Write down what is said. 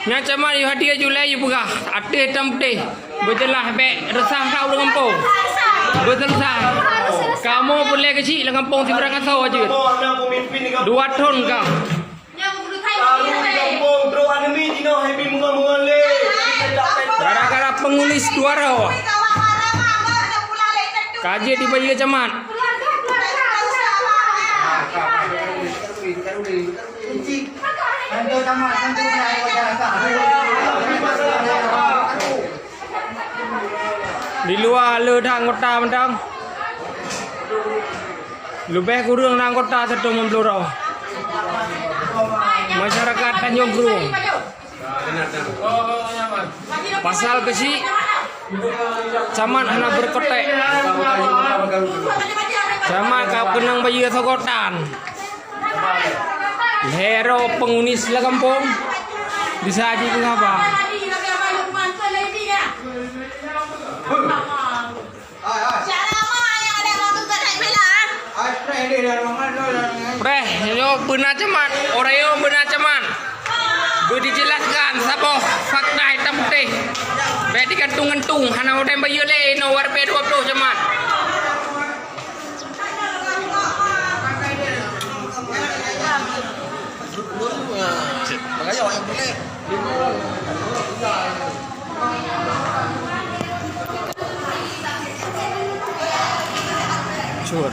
Nya camat yu hadiah Julai yu pegah. Atih hitam putih. Berjelas bek resah kau dengan Gampong. Berselesai. Kamu boleh kecil dengan Gampong Timur Kasau aja. 2 tahun kau. Gara-gara pengulis suara. Kaji di bagi camat. Di luar le thang kota mentang. Lebih kurang nang kota satu membloro. Masyarakat Tanjong Krueng. Pasal keuchik camat hana berkotek. Camat kau kenang bayi sokotan. Hero pengunis lah Gampong. Bisa aja mengapa? Preh, yo benar camat, oreo benar camat. Dijelaskan siapa fakta hitam putih. Baik digantung-gantung, hana orang bayu le, no warga 20 camat. Makanya orang boleh. Sure.